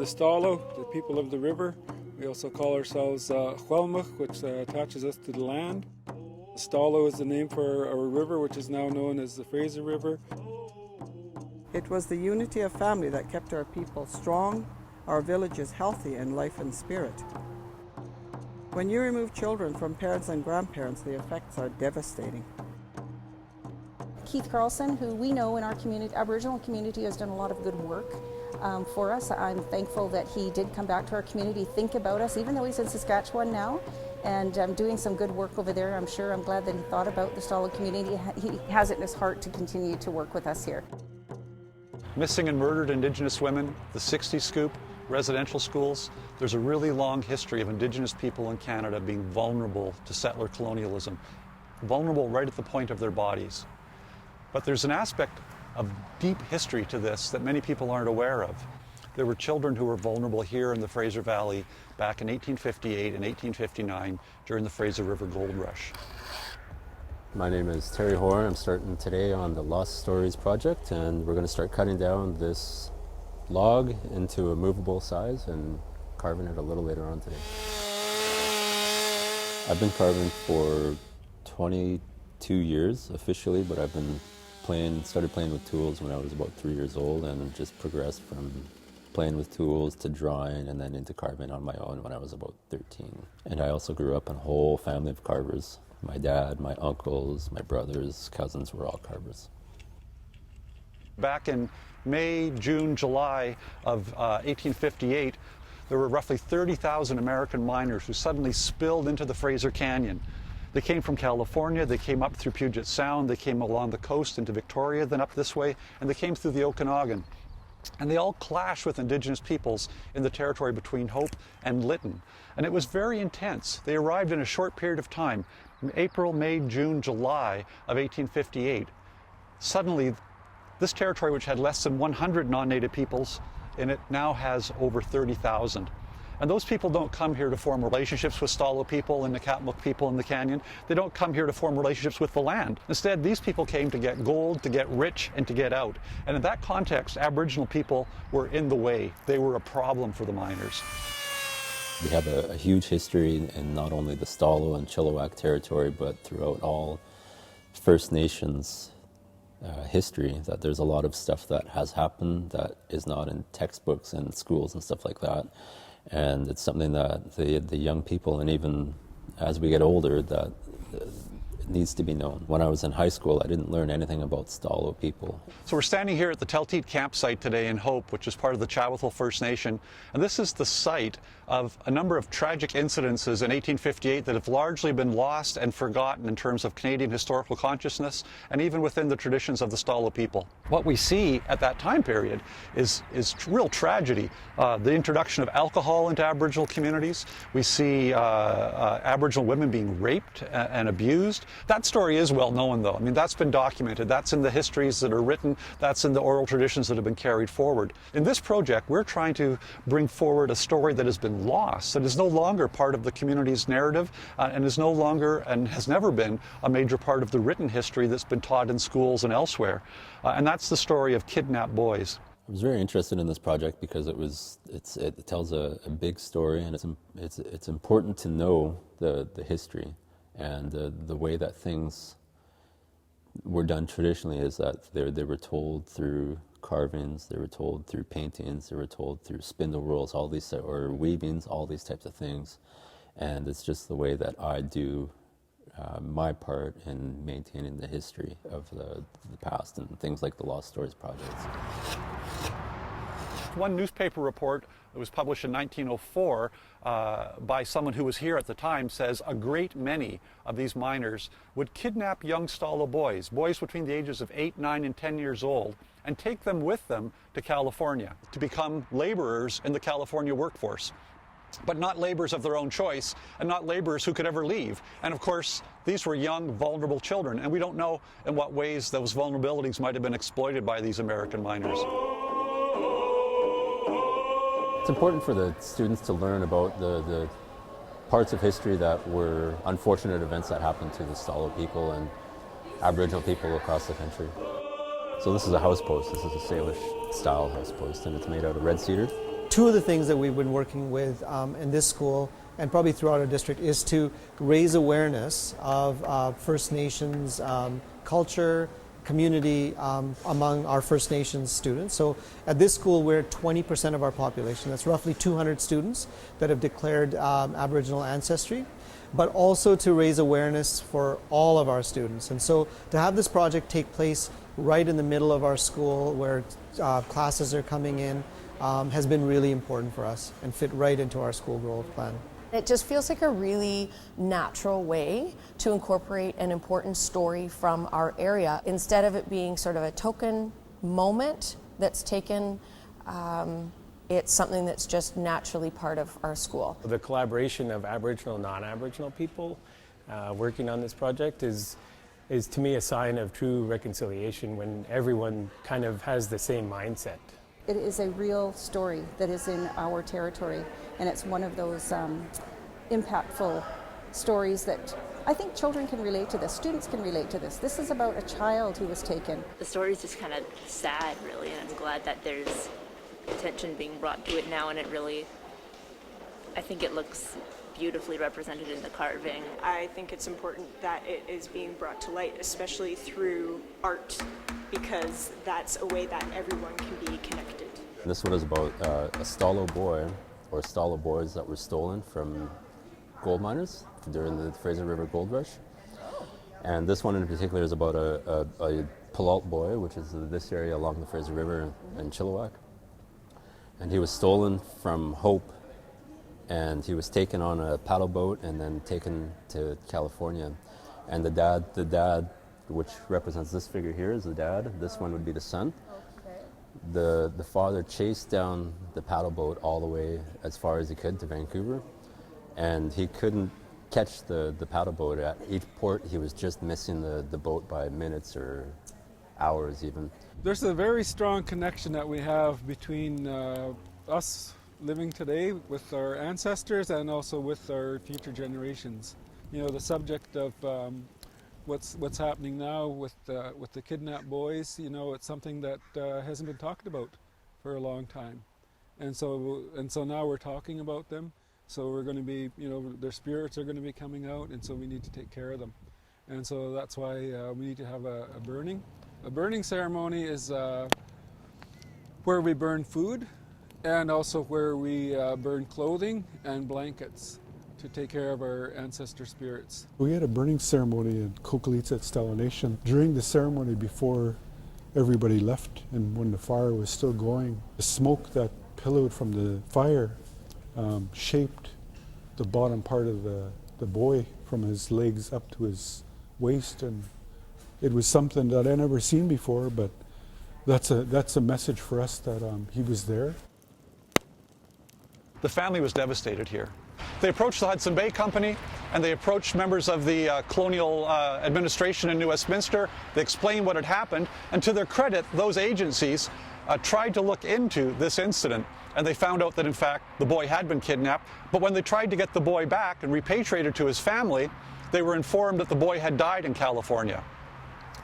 Stalo, the people of the river. We also call ourselves Huelmach, which attaches us to the land. Stalo is the name for our river, which is now known as the Fraser River. It was the unity of family that kept our people strong, our villages healthy in life and spirit. When you remove children from parents and grandparents, the effects are devastating. Keith Carlson, who we know in our community, Aboriginal community, has done a lot of good work for us. I'm thankful that he did come back to our community, think about us, even though he's in Saskatchewan now, and doing some good work over there. I'm glad that he thought about the Stalo community. He has it in his heart to continue to work with us here. Missing and murdered Indigenous women, the 60 Scoop, residential schools. There's a really long history of Indigenous people in Canada being vulnerable to settler colonialism, vulnerable right at the point of their bodies. But there's an aspect of deep history to this that many people aren't aware of. There were children who were vulnerable here in the Fraser Valley back in 1858 and 1859 during the Fraser River Gold Rush. My name is Terry Hoare. I'm starting today on the Lost Stories project, and we're going to start cutting down this log into a movable size and carving it a little later on today. I've been carving for 22 years officially, but I've been started playing with tools when I was about 3 years old, and just progressed from playing with tools to drawing and then into carving on my own when I was about 13. And I also grew up in a whole family of carvers. My dad, my uncles, my brothers, cousins were all carvers. Back in May, June, July of 1858, there were roughly 30,000 American miners who suddenly spilled into the Fraser Canyon. They came from California, they came up through Puget Sound, they came along the coast into Victoria, then up this way, and they came through the Okanagan. And they all clashed with Indigenous peoples in the territory between Hope and Lytton. And it was very intense. They arrived in a short period of time, April, May, June, July of 1858. Suddenly, this territory, which had less than 100 non-native peoples in it, now has over 30,000. And those people don't come here to form relationships with Stalo people and the Katmuk people in the canyon. They don't come here to form relationships with the land. Instead, these people came to get gold, to get rich, and to get out. And in that context, Aboriginal people were in the way. They were a problem for the miners. We have a huge history in not only the Stalo and Chilliwack territory, but throughout all First Nations history, that there's a lot of stuff that has happened that is not in textbooks and schools and stuff like that. And it's something that the young people, and even as we get older, that it needs to be known. When I was in high school, I didn't learn anything about Stalo people. So we're standing here at the Telteet campsite today in Hope, which is part of the Chawathil First Nation. And this is the site of a number of tragic incidences in 1858 that have largely been lost and forgotten in terms of Canadian historical consciousness, and even within the traditions of the Stalo people. What we see at that time period is real tragedy. The introduction of alcohol into Aboriginal communities. We see Aboriginal women being raped and abused. That story is well known, though. I mean, that's been documented. That's in the histories that are written. That's in the oral traditions that have been carried forward. In this project, we're trying to bring forward a story that has been lost, that is no longer part of the community's narrative, and is no longer and has never been a major part of the written history that's been taught in schools and elsewhere. And that's the story of kidnapped boys. I was very interested in this project because it tells a big story, and it's important to know the history. And the way that things were done traditionally is that they were told through carvings, they were told through paintings, they were told through spindle rolls, all these, or weavings, all these types of things. And it's just the way that I do my part in maintaining the history of the past and things like the Lost Stories projects. One newspaper report that was published in 1904 by someone who was here at the time says a great many of these miners would kidnap young Stalo boys between the ages of 8, 9, and 10 years old, and take them with them to California to become laborers in the California workforce. But not laborers of their own choice, and not laborers who could ever leave. And of course, these were young, vulnerable children, and we don't know in what ways those vulnerabilities might have been exploited by these American miners. It's important for the students to learn about the parts of history that were unfortunate events that happened to the Stalo people and Aboriginal people across the country. So this is a house post. This is a Salish style house post, and it's made out of red cedar. two of the things that we've been working with in this school and probably throughout our district is to raise awareness of First Nations culture, community among our First Nations students. So at this school we're 20% of our population. That's roughly 200 students that have declared Aboriginal ancestry, but also to raise awareness for all of our students. And so to have this project take place right in the middle of our school where classes are coming in has been really important for us and fit right into our school growth plan. It just feels like a really natural way to incorporate an important story from our area. Instead of it being sort of a token moment that's taken, it's something that's just naturally part of our school. The collaboration of Aboriginal and non-Aboriginal people working on this project is to me a sign of true reconciliation when everyone kind of has the same mindset. It is a real story that is in our territory, and it's one of those impactful stories that I think children can relate to this, students can relate to this. This is about a child who was taken. The story is just kind of sad, really, and I'm glad that there's attention being brought to it now, and it really, I think it looks beautifully represented in the carving. I think it's important that it is being brought to light, especially through art, because that's a way that everyone can be connected. This one is about a Stalo boy, or Stalo boys that were stolen from gold miners during the Fraser River Gold Rush. And this one in particular is about a Palaut boy, which is this area along the Fraser River in Chilliwack. And he was stolen from Hope, and he was taken on a paddle boat and then taken to California. And the dad, which represents this figure here, is the dad. This one would be the son. The father chased down the paddle boat all the way as far as he could to Vancouver, and he couldn't catch the paddle boat. At each port he was just missing the boat by minutes or hours even. There's a very strong connection that we have between us living today with our ancestors and also with our future generations. You know, the subject of what's happening now with the kidnapped boys, you know, it's something that hasn't been talked about for a long time, and so now we're talking about them. So we're going to be, you know, their spirits are going to be coming out, and so we need to take care of them, and so that's why we need to have a burning. A burning ceremony is where we burn food, and also where we burn clothing and blankets to take care of our ancestor spirits. We had a burning ceremony in Coquilitza at Stalo Nation. During the ceremony, before everybody left and when the fire was still going, the smoke that pillowed from the fire shaped the bottom part of the boy from his legs up to his waist, and it was something that I never seen before, but that's a message for us that he was there. The family was devastated here. They approached the Hudson Bay Company, and they approached members of the colonial administration in New Westminster. They explained what had happened, and to their credit, those agencies tried to look into this incident, and they found out that in fact the boy had been kidnapped. But when they tried to get the boy back and repatriated to his family, they were informed that the boy had died in California.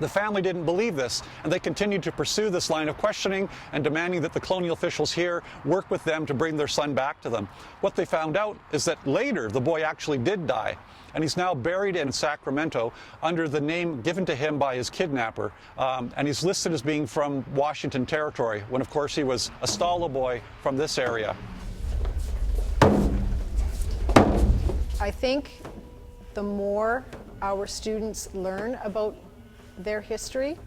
The family didn't believe this, and they continued to pursue this line of questioning and demanding that the colonial officials here work with them to bring their son back to them. What they found out is that later the boy actually did die, and he's now buried in Sacramento under the name given to him by his kidnapper, and he's listed as being from Washington Territory, when of course he was a Stalo boy from this area. I think the more our students learn about their history,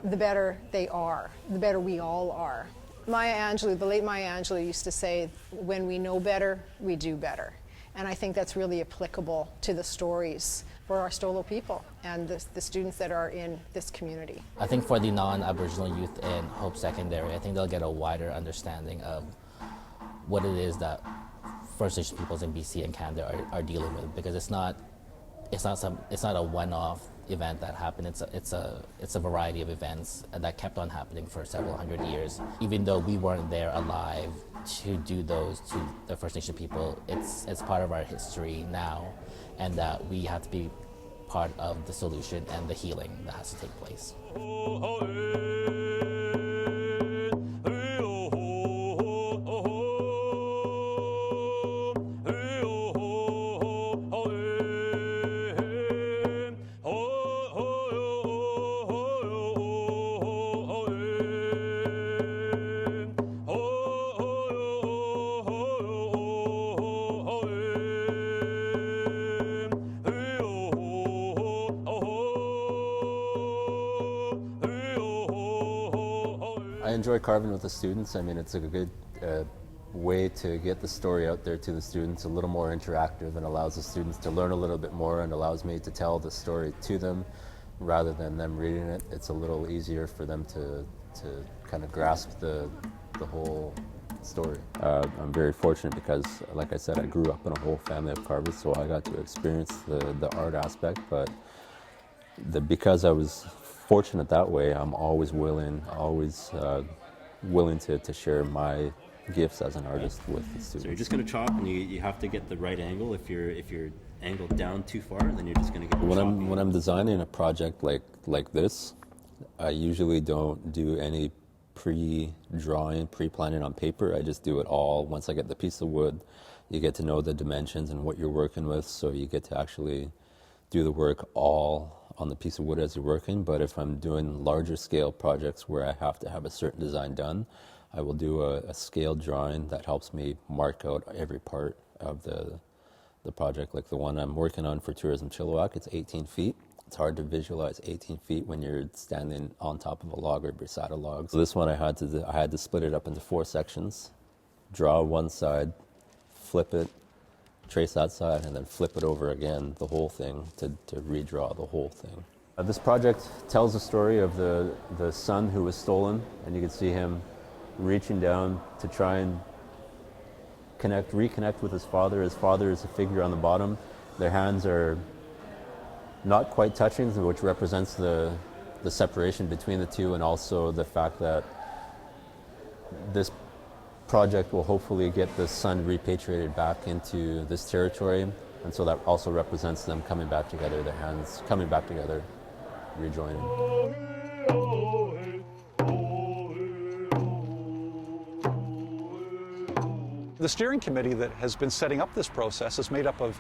the better they are, the better we all are. Maya Angelou, the late Maya Angelou used to say, when we know better, we do better. And I think that's really applicable to the stories for our Stolo people and the students that are in this community. I think for the non-Aboriginal youth in Hope Secondary, I think they'll get a wider understanding of what it is that First Nation peoples in BC and Canada are dealing with, because it's not a one-off event that happened. It's a variety of events that kept on happening for several hundred years. Even though we weren't there alive to do those to the First Nation people, it's part of our history now, and that we have to be part of the solution and the healing that has to take place. I enjoy carving with the students. I mean, it's a good way to get the story out there to the students, a little more interactive, and allows the students to learn a little bit more, and allows me to tell the story to them rather than them reading it. It's a little easier for them to kind of grasp the whole story. I'm very fortunate because, like I said, I grew up in a whole family of carvers, so I got to experience the art aspect, but because I was fortunate that way, I'm always willing to share my gifts as an artist with the students. So you're just going to chop, and you have to get the right angle. If you're angled down too far, then you're just going to get when I'm designing a project like this, I usually don't do any pre-drawing, pre-planning on paper. I just do it all. Once I get the piece of wood, you get to know the dimensions and what you're working with, so you get to actually do the work all on the piece of wood as you're working. But if I'm doing larger scale projects where I have to have a certain design done, I will do a scaled drawing that helps me mark out every part of the project. Like the one I'm working on for Tourism Chilliwack, it's 18 feet. It's hard to visualize 18 feet when you're standing on top of a log or beside a log. So this one I had to split it up into 4 sections, draw one side, flip it, trace that side, and then flip it over again, the whole thing, to redraw the whole thing. This project tells the story of the son who was stolen, and you can see him reaching down to try and reconnect with his father. His father is a figure on the bottom. Their hands are not quite touching, which represents the separation between the two, and also the fact that this project will hopefully get the son repatriated back into this territory, and so that also represents them coming back together, their hands coming back together, rejoining. The steering committee that has been setting up this process is made up of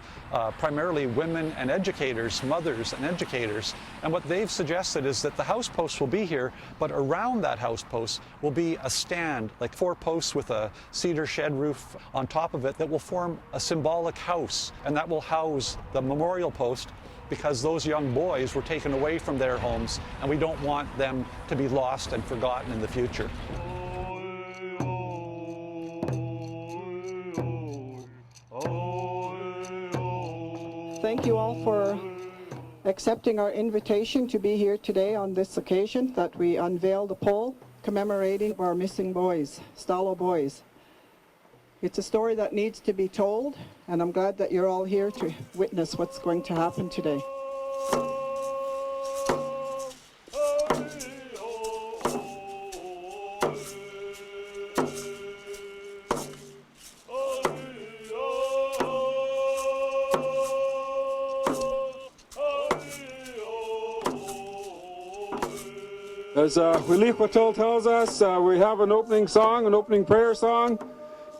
primarily women and educators, mothers and educators, and what they've suggested is that the house posts will be here, but around that house post will be a stand, like 4 posts with a cedar shed roof on top of it that will form a symbolic house, and that will house the memorial post, because those young boys were taken away from their homes, and we don't want them to be lost and forgotten in the future. Thank you all for accepting our invitation to be here today on this occasion that we unveil the pole commemorating our missing boys, Stalo boys. It's a story that needs to be told, and I'm glad that you're all here to witness what's going to happen today. As Willie Watil tells us, we have an opening song, an opening prayer song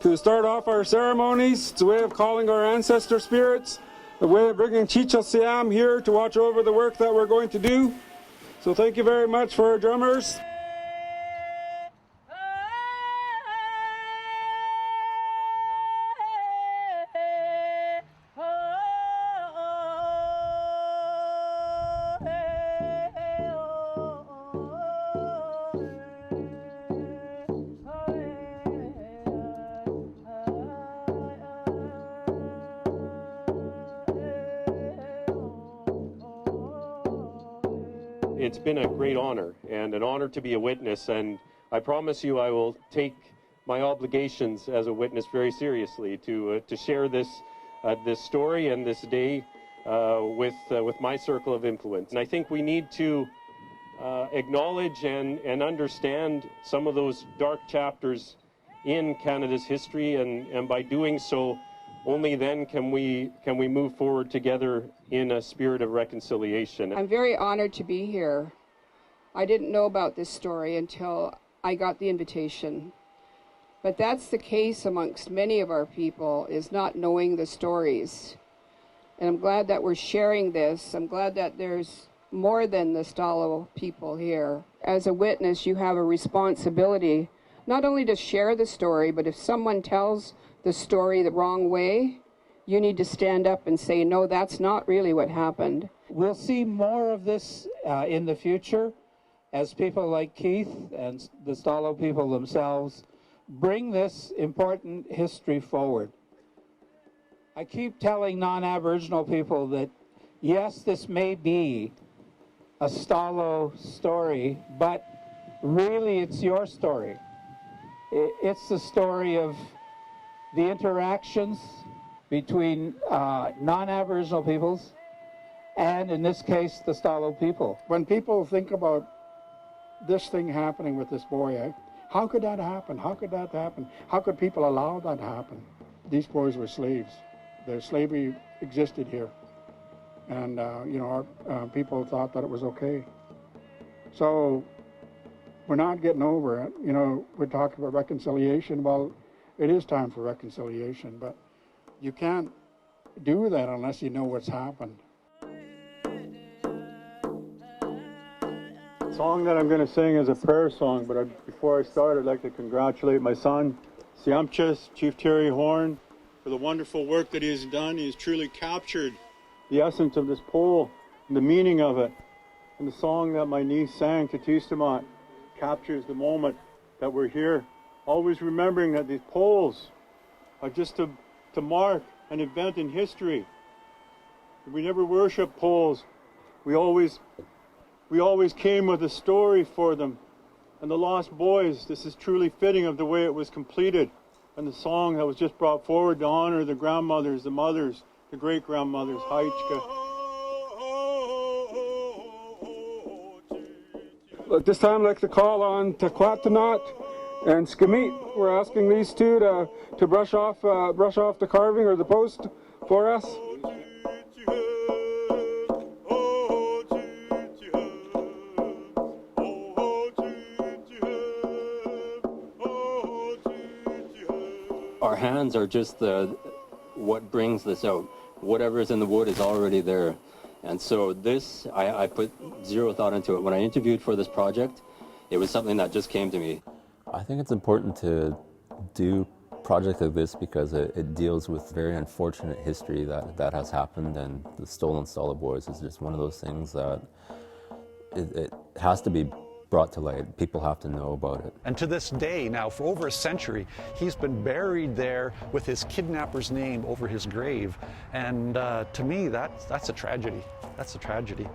to start off our ceremonies. It's a way of calling our ancestor spirits, a way of bringing Chicha Siam here to watch over the work that we're going to do. So thank you very much for our drummers. It's been a great honor and an honor to be a witness, and I promise you I will take my obligations as a witness very seriously to share this story and this day with my circle of influence. And I think we need to acknowledge and understand some of those dark chapters in Canada's history, and by doing so, only then can we move forward together in a spirit of reconciliation. I'm very honored to be here. I didn't know about this story until I got the invitation. But that's the case amongst many of our people, is not knowing the stories. And I'm glad that we're sharing this. I'm glad that there's more than the Stalo people here. As a witness, you have a responsibility not only to share the story, but if someone tells the story the wrong way, you need to stand up and say, no, that's not really what happened. We'll see more of this in the future. as people like Keith and the Stalo people themselves bring this important history forward. I keep telling non-Aboriginal people that yes, this may be a Stalo story, but really it's your story. It's the story of the interactions between non-Aboriginal peoples and, in this case, the Stalo people. When people think about this thing happening with this boy, how could that happen? How could that happen? How could people allow that to happen? These boys were slaves. Their slavery existed here. And, you know, our people thought that it was okay. So we're not getting over it. You know, we're talking about reconciliation. Well, it is time for reconciliation, but you can't do that unless you know what's happened. The song that I'm going to sing is a prayer song, but before I start, I'd like to congratulate my son, Siamchis, Chief Terry Horn, for the wonderful work that he has done. He has truly captured the essence of this pole and the meaning of it. And the song that my niece sang, Tatistamat, captures the moment that we're here, always remembering that these poles are just to mark an event in history. We never worship poles. We always came with a story for them. And the Lost Boys, this is truly fitting of the way it was completed. And the song that was just brought forward to honor the grandmothers, the mothers, the great-grandmothers, Haichka. At this time, I'd like to call on Tequatanot and Skamit. We're asking these two to brush off the carving or the post for us. Our hands are just what brings this out. Whatever is in the wood is already there. And so this, I put zero thought into it. When I interviewed for this project, it was something that just came to me. I think it's important to do projects like this because it deals with very unfortunate history that has happened, and the Stolen Stalo Boys is just one of those things that it has to be brought to light. People have to know about it. And to this day, now for over a century, he's been buried there with his kidnapper's name over his grave. And to me, that's a tragedy. That's a tragedy.